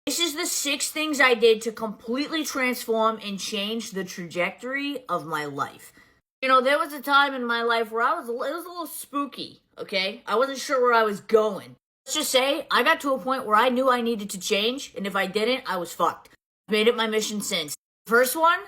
This is the 6 things I did to completely transform and change the trajectory of my life. You know, there was a time in my life where it was a little spooky, okay? I wasn't sure where I was going. Let's just say I got to a point where I knew I needed to change, and if I didn't, I was fucked. I've made it my mission since. First one,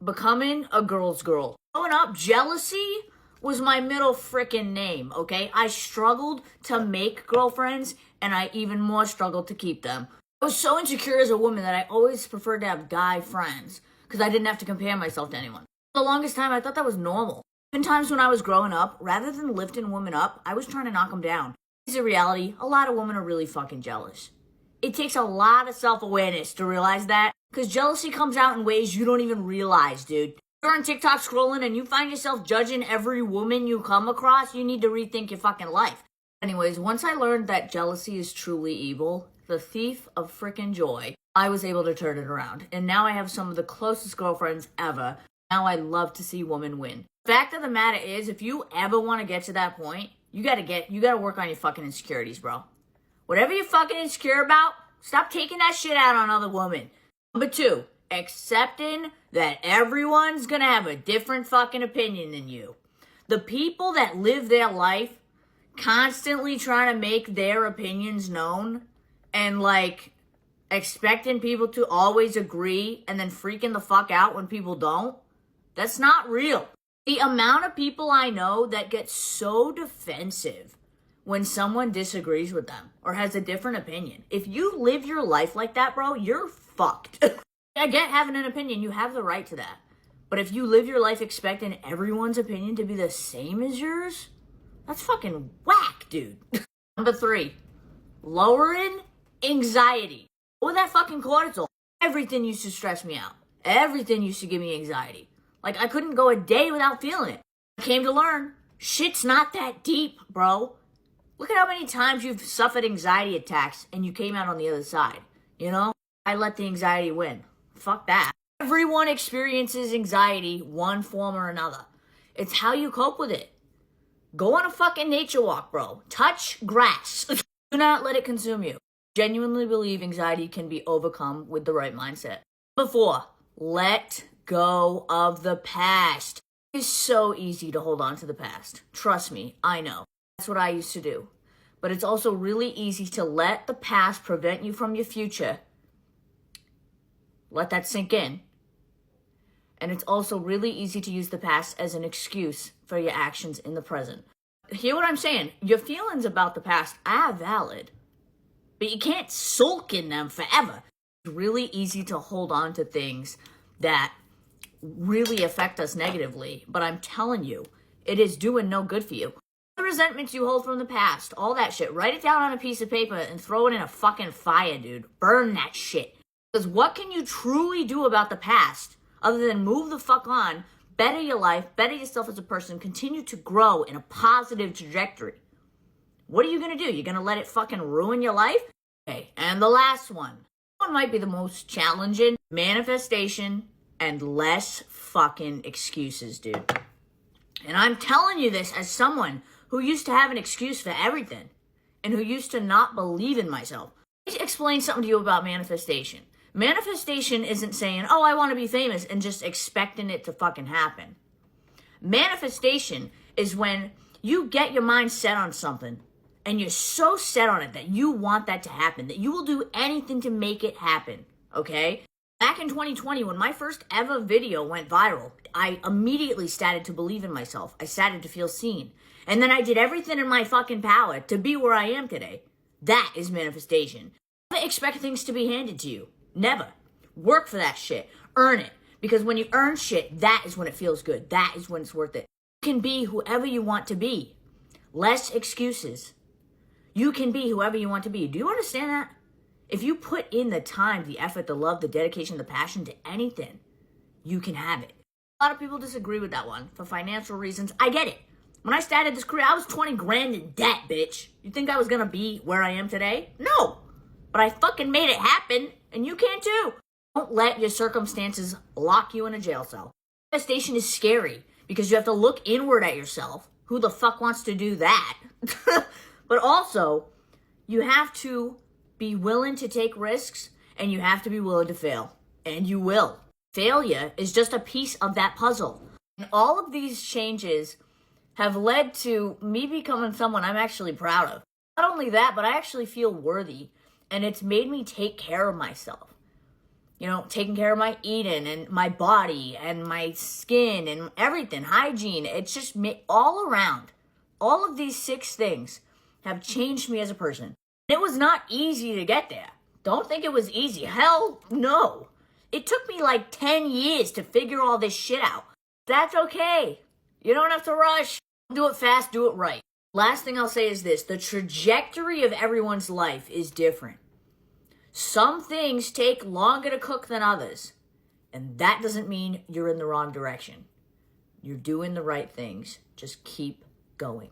becoming a girl's girl. Growing up, jealousy was my middle frickin' name, okay? I struggled to make girlfriends, and I even more struggled to keep them. I was so insecure as a woman that I always preferred to have guy friends, because I didn't have to compare myself to anyone. For the longest time, I thought that was normal. Even times when I was growing up, rather than lifting women up, I was trying to knock them down. It's a reality, a lot of women are really fucking jealous. It takes a lot of self-awareness to realize that, because jealousy comes out in ways you don't even realize, dude. You're on TikTok scrolling and you find yourself judging every woman you come across, you need to rethink your fucking life. Anyways, once I learned that jealousy is truly evil, the thief of frickin' joy, I was able to turn it around. And now I have some of the closest girlfriends ever. Now I love to see women win. The fact of the matter is, if you ever want to get to that point, you gotta work on your fucking insecurities, bro. Whatever you're fucking insecure about, stop taking that shit out on other women. Number 2, accepting that everyone's gonna have a different fucking opinion than you. The people that live their life constantly trying to make their opinions known and like expecting people to always agree and then freaking the fuck out when people don't, that's not real. The amount of people I know that get so defensive when someone disagrees with them or has a different opinion. If you live your life like that, bro, you're fucked. I get having an opinion. You have the right to that. But if you live your life expecting everyone's opinion to be the same as yours, that's fucking whack, dude. Number 3, lowering anxiety. With that fucking cortisol, everything used to stress me out. Everything used to give me anxiety. Like, I couldn't go a day without feeling it. I came to learn, shit's not that deep, bro. Look at how many times you've suffered anxiety attacks and you came out on the other side, you know? I let the anxiety win. Fuck that. Everyone experiences anxiety one form or another. It's how you cope with it. Go on a fucking nature walk, bro. Touch grass. Do not let it consume you. Genuinely believe anxiety can be overcome with the right mindset. Number 4, let go of the past. It is so easy to hold on to the past. Trust me, I know. That's what I used to do. But it's also really easy to let the past prevent you from your future. Let that sink in. And it's also really easy to use the past as an excuse for your actions in the present. Hear what I'm saying? Your feelings about the past are valid, but you can't sulk in them forever. It's really easy to hold on to things that really affect us negatively, but I'm telling you, it is doing no good for you. The resentments you hold from the past, all that shit, write it down on a piece of paper and throw it in a fucking fire, dude. Burn that shit. Because what can you truly do about the past other than move the fuck on, better your life, better yourself as a person, continue to grow in a positive trajectory? What are you going to do? You're going to let it fucking ruin your life? Okay, and the last one. One might be the most challenging. Manifestation and less fucking excuses, dude. And I'm telling you this as someone who used to have an excuse for everything and who used to not believe in myself. Let me explain something to you about manifestation. Manifestation isn't saying, oh, I want to be famous and just expecting it to fucking happen. Manifestation is when you get your mind set on something and you're so set on it that you want that to happen, that you will do anything to make it happen, okay? Back in 2020, when my first ever video went viral, I immediately started to believe in myself. I started to feel seen. And then I did everything in my fucking power to be where I am today. That is manifestation. Never expect things to be handed to you. Never. Work for that shit. Earn it. Because when you earn shit, that is when it feels good. That is when it's worth it. You can be whoever you want to be. Less excuses. You can be whoever you want to be. Do you understand that? If you put in the time, the effort, the love, the dedication, the passion to anything, you can have it. A lot of people disagree with that one for financial reasons. I get it. When I started this career, I was 20 grand in debt, bitch. You think I was going to be where I am today? No. But I fucking made it happen, and you can too. Don't let your circumstances lock you in a jail cell. Manifestation is scary because you have to look inward at yourself. Who the fuck wants to do that? But also, you have to be willing to take risks and you have to be willing to fail. And you will. Failure is just a piece of that puzzle. And all of these changes have led to me becoming someone I'm actually proud of. Not only that, but I actually feel worthy, and it's made me take care of myself. Taking care of my eating and my body and my skin and everything, hygiene. It's just me all around. All of these 6 things have changed me as a person. It was not easy to get there. Don't think it was easy. Hell no. It took me like 10 years to figure all this shit out. That's okay. You don't have to rush. Do it fast, do it right. Last thing I'll say is this. The trajectory of everyone's life is different. Some things take longer to cook than others. And that doesn't mean you're in the wrong direction. You're doing the right things. Just keep going.